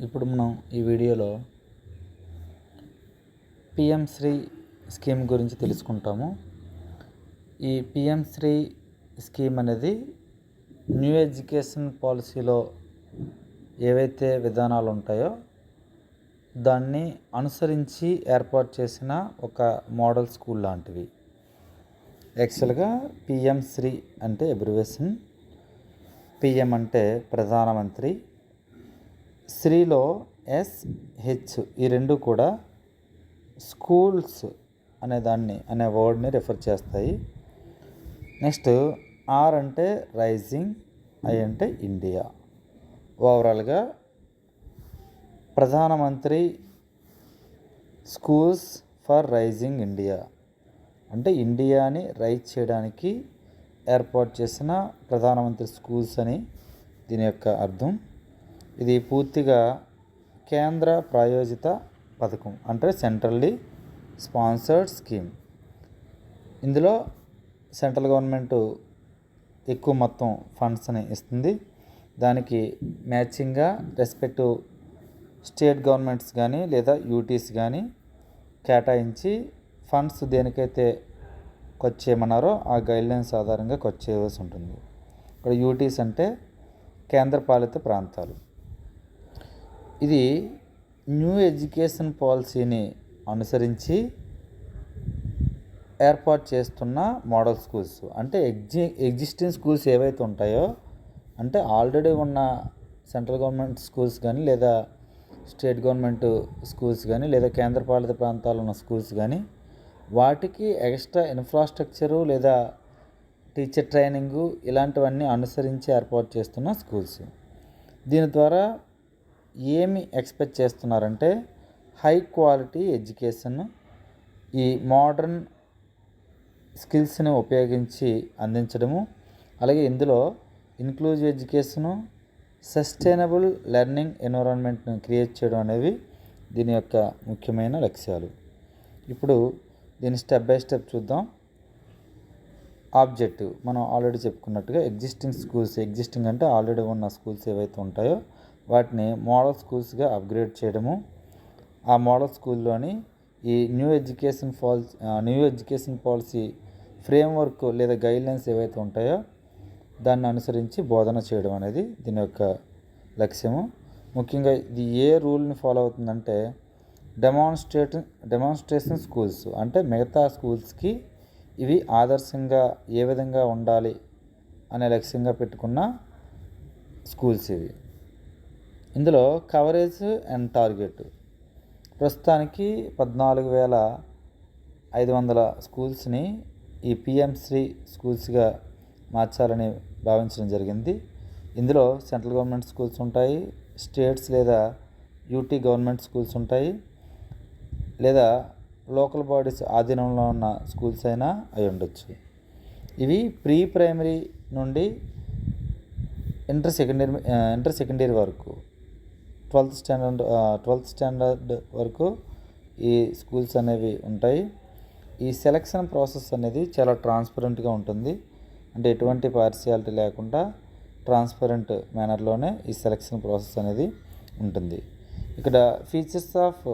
ఇప్పుడు మనం ఈ వీడియోలో పిఎం శ్రీ స్కీమ్ గురించి తెలుసుకుంటాము. ఈ పిఎం శ్రీ స్కీమ్ అనేది న్యూ ఎడ్యుకేషన్ పాలసీలో ఏవైతే విధానాలు ఉంటాయో దాన్ని అనుసరించి ఏర్పాటు చేసిన ఒక మోడల్ స్కూల్ లాంటివి. యాక్చువల్గా పిఎం శ్రీ అంటే అబ్రివేషన్. పిఎం అంటే ప్రధానమంత్రి, శ్రీలో ఎస్హెచ్ ఈ రెండు కూడా స్కూల్స్ అనే వర్డ్ని రిఫర్ చేస్తాయి. నెక్స్ట్ ఆర్ అంటే రైజింగ్, ఐ అంటే ఇండియా. ఓవరాల్గా ప్రధానమంత్రి స్కూల్స్ ఫర్ రైజింగ్ ఇండియా అంటే ఇండియాని రైజ్ చేయడానికి ఏర్పాటు చేసిన ప్రధానమంత్రి స్కూల్స్ అని దీని యొక్క అర్థం. ఇది పూర్తిగా కేంద్ర ప్రాయోజిత పథకం అంటే సెంట్రల్లీ స్పాన్సర్డ్ స్కీమ్. ఇందులో సెంట్రల్ గవర్నమెంట్ ఎక్కువ మొత్తం ఫండ్స్ని ఇస్తుంది. దానికి మ్యాచింగ్గా రెస్పెక్టివ్ స్టేట్ గవర్నమెంట్స్ కానీ లేదా యూటీస్ కానీ కేటాయించి ఫండ్స్ దేనికైతే ఖర్చు చేయమన్నారో ఆ గైడ్లైన్స్ ఆధారంగా ఖర్చు చేయవలసి ఉంటుంది. ఇక్కడ యూటీస్ అంటే కేంద్రపాలిత ప్రాంతాలు. ఇది న్యూ ఎడ్యుకేషన్ పాలసీని అనుసరించి ఏర్పాటు చేస్తున్న మోడల్ స్కూల్స్. అంటే ఎగ్జిస్టింగ్ స్కూల్స్ ఏవైతే ఉంటాయో అంటే ఆల్రెడీ ఉన్న సెంట్రల్ గవర్నమెంట్ స్కూల్స్ కానీ లేదా స్టేట్ గవర్నమెంట్ స్కూల్స్ కానీ లేదా కేంద్రపాలిత ప్రాంతాల్లో ఉన్న స్కూల్స్ కానీ వాటికి ఎక్స్ట్రా ఇన్ఫ్రాస్ట్రక్చరు లేదా టీచర్ ట్రైనింగు ఇలాంటివన్నీ అనుసరించి ఏర్పాటు చేస్తున్న స్కూల్స్. దీని ద్వారా ఏమి ఎక్స్పెక్ట్ చేస్తున్నారంటే హై క్వాలిటీ ఎడ్యుకేషన్, ఈ మోడర్న్ స్కిల్స్ని ఉపయోగించి అందించడము, అలాగే ఇందులో ఇన్క్లూజివ్ ఎడ్యుకేషను, సస్టైనబుల్ లెర్నింగ్ ఎన్విరాన్మెంట్ని క్రియేట్ చేయడం అనేవి దీని యొక్క ముఖ్యమైన లక్ష్యాలు. ఇప్పుడు దీన్ని స్టెప్ బై స్టెప్ చూద్దాం. ఆబ్జెక్టివ్ మనం ఆల్రెడీ చెప్పుకున్నట్టుగా ఎగ్జిస్టింగ్ అంటే ఆల్రెడీ ఉన్న స్కూల్స్ ఏవైతే ఉంటాయో వాటిని మోడల్ స్కూల్స్గా అప్గ్రేడ్ చేయడము. ఆ మోడల్ స్కూల్లోని ఈ న్యూ ఎడ్యుకేషన్ పాలసీ ఫ్రేమ్వర్క్ లేదా గైడ్లైన్స్ ఏవైతే ఉంటాయో దాన్ని అనుసరించి బోధన చేయడం అనేది దీని యొక్క లక్ష్యము. ముఖ్యంగా ఇది ఏ రూల్ని ఫాలో అవుతుందంటే డెమాన్స్ట్రేషన్ స్కూల్స్ అంటే మిగతా స్కూల్స్కి ఇవి ఆదర్శంగా ఏ విధంగా ఉండాలి అనే లక్ష్యంగా పెట్టుకున్న స్కూల్స్ ఇవి. ఇందులో కవరేజ్ అండ్ టార్గెట్ ప్రస్తుతానికి 14,500 స్కూల్స్ని ఈ పిఎం శ్రీ స్కూల్స్గా మార్చాలని భావించడం జరిగింది. ఇందులో సెంట్రల్ గవర్నమెంట్ స్కూల్స్ ఉంటాయి, స్టేట్స్ లేదా యూటీ గవర్నమెంట్ స్కూల్స్ ఉంటాయి, లేదా లోకల్ బాడీస్ ఆధీనంలో ఉన్న స్కూల్స్ అయినా అయి ఉండొచ్చు. ఇవి ప్రీ ప్రైమరీ నుండి ఇంటర్ సెకండరీ వరకు 12th స్టాండర్డ్ వరకు ఈ స్కూల్స్ అనేవి ఉంటాయి. ఈ సెలక్షన్ ప్రాసెస్ అనేది చాలా ట్రాన్స్పరెంట్గా ఉంటుంది. అంటే ఎటువంటి పార్షియాలిటీ లేకుండా ట్రాన్స్పరెంట్ మేనర్లోనే ఈ సెలక్షన్ ప్రాసెస్ అనేది ఉంటుంది. ఇక్కడ features of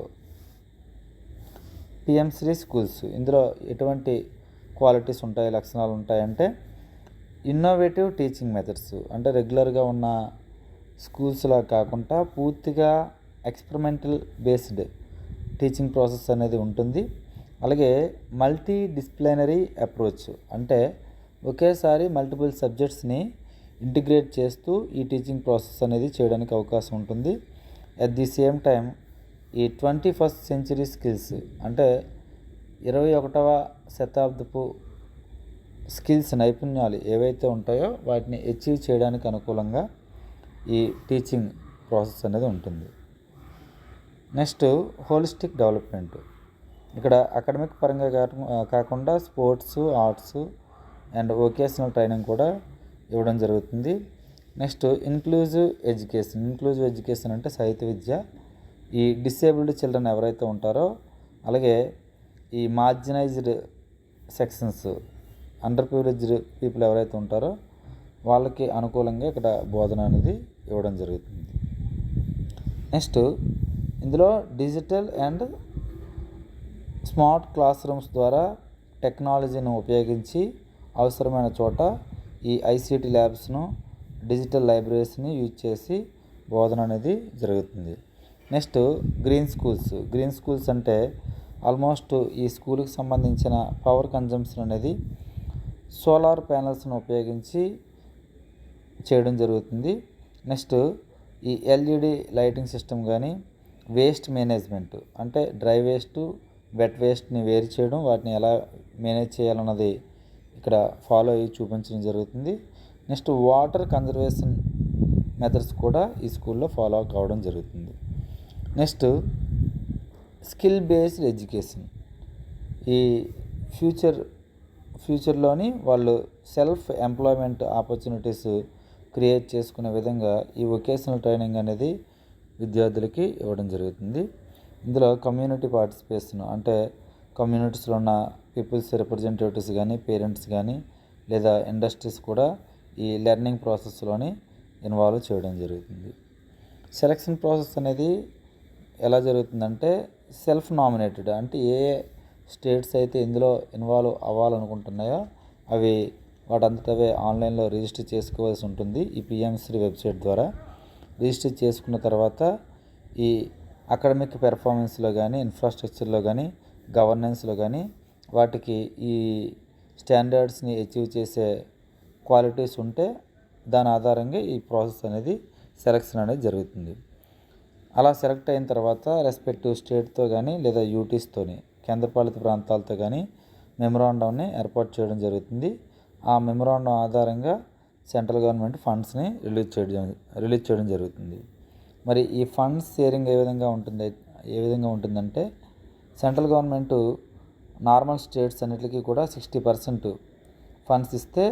PM Shri schools, ఇందులో ఎటువంటి క్వాలిటీస్ ఉంటాయి, లక్షణాలు ఉంటాయంటే ఇన్నోవేటివ్ టీచింగ్ మెథడ్స్ అంటే రెగ్యులర్గా ఉన్న స్కూల్స్లా కాకుండా పూర్తిగా ఎక్స్పెరిమెంటల్ బేస్డ్ టీచింగ్ ప్రాసెస్ అనేది ఉంటుంది. అలాగే మల్టీ డిసిప్లినరీ అప్రోచ్ అంటే ఒకేసారి మల్టిపుల్ సబ్జెక్ట్స్ని ఇంటిగ్రేట్ చేస్తూ ఈ టీచింగ్ ప్రాసెస్ అనేది చేయడానికి అవకాశం ఉంటుంది. అట్ ది సేమ్ టైం ఈ 21st సెంచరీ స్కిల్స్ అంటే 21వ శతాబ్దపు నైపుణ్యాలు ఏవైతే ఉంటాయో వాటిని అచీవ్ చేయడానికి అనుకూలంగా ఈ టీచింగ్ ప్రాసెస్ అనేది ఉంటుంది. Next holistic development. ఇక్కడ అకాడమిక్ పరంగా కాకుండా sports, arts and vocational training కూడా ఇవ్వడం జరుగుతుంది. నెక్స్ట్ ఇంక్లూజివ్ ఎడ్యుకేషన్ అంటే సాహిత్య విద్య. ఈ డిసేబుల్డ్ చిల్డ్రన్ ఎవరైతే ఉంటారో అలాగే ఈ మార్జినైజ్డ్ సెక్షన్స్, అండర్ ప్రివిలేజ్డ్ పీపుల్ ఎవరైతే ఉంటారో వాళ్ళకి అనుకూలంగా ఇక్కడ బోధన అనేది ఇవ్వడం జరుగుతుంది. నెక్స్ట్ ఇందులో digital and smart class rooms ద్వారా టెక్నాలజీని ఉపయోగించి అవసరమైన చోట ఈ ఐసీటీ ల్యాబ్స్ను డిజిటల్ లైబ్రరీస్ని యూజ్ చేసి బోధన అనేది జరుగుతుంది. నెక్స్ట్ గ్రీన్ స్కూల్స్ అంటే ఆల్మోస్ట్ ఈ స్కూల్కి సంబంధించిన పవర్ కన్జంప్షన్ అనేది సోలార్ ప్యానల్స్ను ఉపయోగించి చేయడం జరుగుతుంది. నెక్స్ట్ ఈ ఎల్ఈడి లైటింగ్ సిస్టమ్ కానీ వేస్ట్ మేనేజ్మెంట్ అంటే డ్రై వేస్ట్ వెట్ వేస్ట్ని వేరు చేయడం, వాటిని ఎలా మేనేజ్ చేయాలన్నది ఇక్కడ ఫాలో అయ్యి చూపించడం జరుగుతుంది. నెక్స్ట్ వాటర్ కన్జర్వేషన్ మెథడ్స్ కూడా ఈ స్కూల్లో ఫాలో కావడం జరుగుతుంది. నెక్స్ట్ స్కిల్ బేస్డ్ ఎడ్యుకేషన్, ఈ ఫ్యూచర్లోని వాళ్ళు సెల్ఫ్ ఎంప్లాయ్మెంట్ ఆపర్చునిటీస్ క్రియేట్ చేసుకునే విధంగా ఈ వొకేషనల్ ట్రైనింగ్ అనేది విద్యార్థులకి ఇవ్వడం జరుగుతుంది. ఇందులో కమ్యూనిటీ పార్టిసిపేషన్ అంటే కమ్యూనిటీస్లో ఉన్న పీపుల్స్ రిప్రజెంటేటివ్స్ కానీ పేరెంట్స్ కానీ లేదా ఇండస్ట్రీస్ కూడా ఈ లెర్నింగ్ ప్రాసెస్లోని ఇన్వాల్వ్ చేయడం జరుగుతుంది. సెలక్షన్ ప్రాసెస్ అనేది ఎలా జరుగుతుందంటే సెల్ఫ్ నామినేటెడ్, అంటే ఏ స్టేట్స్ అయితే ఇందులో ఇన్వాల్వ్ అవ్వాలనుకుంటున్నాయో అవి వాటంతటవే ఆన్లైన్లో రిజిస్టర్ చేసుకోవాల్సి ఉంటుంది. ఈ పిఎంశ్రీ వెబ్సైట్ ద్వారా రిజిస్టర్ చేసుకున్న తర్వాత ఈ అకాడమిక్ పెర్ఫార్మెన్స్లో కానీ ఇన్ఫ్రాస్ట్రక్చర్లో కానీ గవర్నెన్స్లో కానీ వాటికి ఈ స్టాండర్డ్స్ని అచీవ్ చేసే క్వాలిటీస్ ఉంటే దాని ఆధారంగా ఈ ప్రాసెస్ అనేది సెలక్షన్ అనేది జరుగుతుంది. అలా సెలెక్ట్ అయిన తర్వాత రెస్పెక్టివ్ స్టేట్తో కానీ లేదా యూటీస్తోని కేంద్రపాలిత ప్రాంతాలతో కానీ మెమొరాండంని ఏర్పాటు చేయడం జరుగుతుంది. ఆ మెమొరాండం ఆధారంగా సెంట్రల్ గవర్నమెంట్ ఫండ్స్ని రిలీజ్ చేయడం జరుగుతుంది. మరి ఈ ఫండ్స్ షేరింగ్ ఏ విధంగా ఉంటుందంటే సెంట్రల్ గవర్నమెంట్ నార్మల్ స్టేట్స్ అన్నిటికీ కూడా 60% ఫండ్స్ ఇస్తే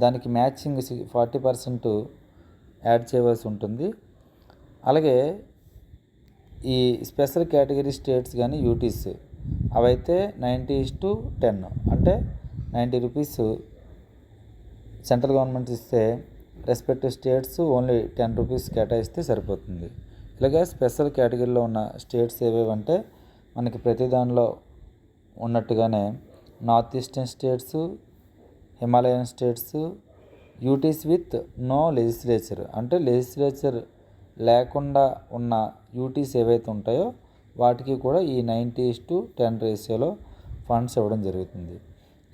దానికి మ్యాచింగ్ 40% యాడ్ చేయవలసి ఉంటుంది. అలాగే ఈ స్పెషల్ కేటగిరీ స్టేట్స్ కానీ యూటీస్ అవైతే 90:10 అంటే 90 రూపీస్ సెంట్రల్ గవర్నమెంట్ ఇస్తే రెస్పెక్టివ్ స్టేట్స్ ఓన్లీ 10 రూపీస్ కేటాయిస్తే సరిపోతుంది. ఇలాగే స్పెషల్ కేటగిరీలో ఉన్న స్టేట్స్ ఏవేవంటే మనకి ప్రతి దానిలో ఉన్నట్టుగానే north eastern states, Himalayan states, UTs with no legislature అంటే లెజిస్లేచర్ లేకుండా ఉన్న యూటీస్ ఏవైతే ఉంటాయో వాటికి కూడా ఈ 90:10 రేషియోలో ఫండ్స్ ఇవ్వడం జరుగుతుంది.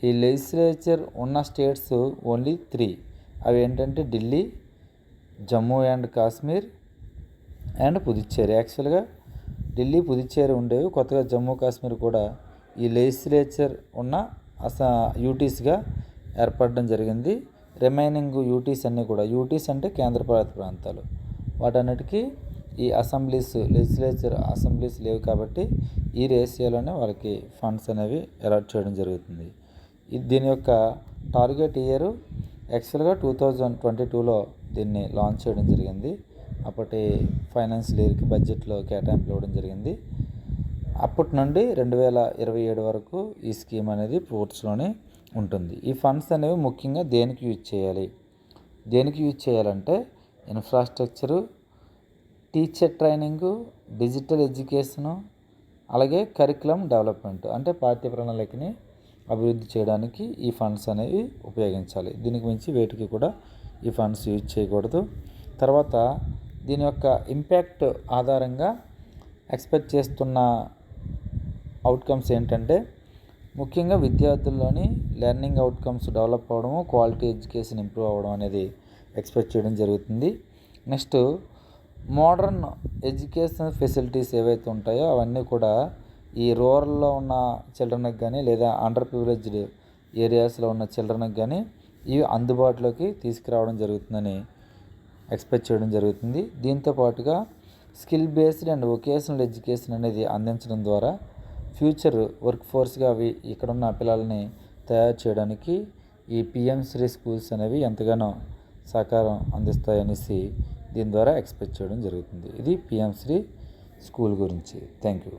ఈ లెజిస్లేచర్ ఉన్న స్టేట్స్ ఓన్లీ 3, అవి ఏంటంటే ఢిల్లీ, జమ్మూ అండ్ కాశ్మీర్ అండ్ పుదుచ్చేరి. యాక్చువల్గా ఢిల్లీ, పుదుచ్చేరి ఉండేవి, కొత్తగా జమ్మూ కాశ్మీర్ కూడా ఈ లెజిస్లేచర్ ఉన్న యూటీస్గా ఏర్పడడం జరిగింది. రిమైనింగ్ యూటీస్ అన్నీ కూడా, యూటీస్ అంటే కేంద్రపాలిత ప్రాంతాలు, వాటన్నిటికీ ఈ లెజిస్లేచర్ అసెంబ్లీస్ లేవు కాబట్టి ఈ రేషియోలోనే వాళ్ళకి ఫండ్స్ అనేవి అలాట్ చేయడం జరుగుతుంది. దీని యొక్క టార్గెట్ ఇయర్ యాక్చువల్గా 2022లో దీన్ని లాంచ్ చేయడం జరిగింది. అప్పటి ఫైనాన్షియల్ ఇయర్కి బడ్జెట్లో కేటాయింపులు ఇవ్వడం జరిగింది. అప్పటి నుండి 2027 వరకు ఈ స్కీమ్ అనేది ఫోర్స్లోనే ఉంటుంది. ఈ ఫండ్స్ అనేవి ముఖ్యంగా దేనికి యూజ్ చేయాలంటే infrastructure, teacher training, digital education, అలాగే కరికులం డెవలప్మెంట్ అంటే పాఠ్య ప్రణాళికని అభివృద్ధి చేయడానికి ఈ ఫండ్స్ అనేవి ఉపయోగించాలి. దీనికి మించి వేటికి కూడా ఈ ఫండ్స్ యూజ్ చేయకూడదు. తర్వాత దీని యొక్క ఇంపాక్ట్ ఆధారంగా ఎక్స్పెక్ట్ చేస్తున్న అవుట్కమ్స్ ఏంటంటే ముఖ్యంగా విద్యార్థుల్లోని లెర్నింగ్ అవుట్కమ్స్ డెవలప్ అవ్వడము, క్వాలిటీ ఎడ్యుకేషన్ ఇంప్రూవ్ అవ్వడం అనేది ఎక్స్పెక్ట్ చేయడం జరుగుతుంది. నెక్స్ట్ మోడర్న్ ఎడ్యుకేషన్ ఫెసిలిటీస్ ఏవైతే ఉంటాయో అవన్నీ కూడా ఈ రూరల్లో ఉన్న చిల్డ్రన్కి కానీ లేదా అండర్ ప్రివిలేజ్డ్ ఏరియాస్లో ఉన్న చిల్డ్రన్కి కానీ ఇవి అందుబాటులోకి తీసుకురావడం జరుగుతుందని ఎక్స్పెక్ట్ చేయడం జరుగుతుంది. దీంతో పాటుగా skill based and vocational education అనేది అందించడం ద్వారా ఫ్యూచర్ వర్క్ ఫోర్స్గా అవి ఇక్కడున్న పిల్లల్ని తయారు చేయడానికి ఈ పిఎంశ్రీ స్కూల్స్ అనేవి ఎంతగానో సహకారం అందిస్తాయనేసి దీని ద్వారా ఎక్స్పెక్ట్ చేయడం జరుగుతుంది. ఇది పిఎంశ్రీ స్కూల్ గురించి. Thank you.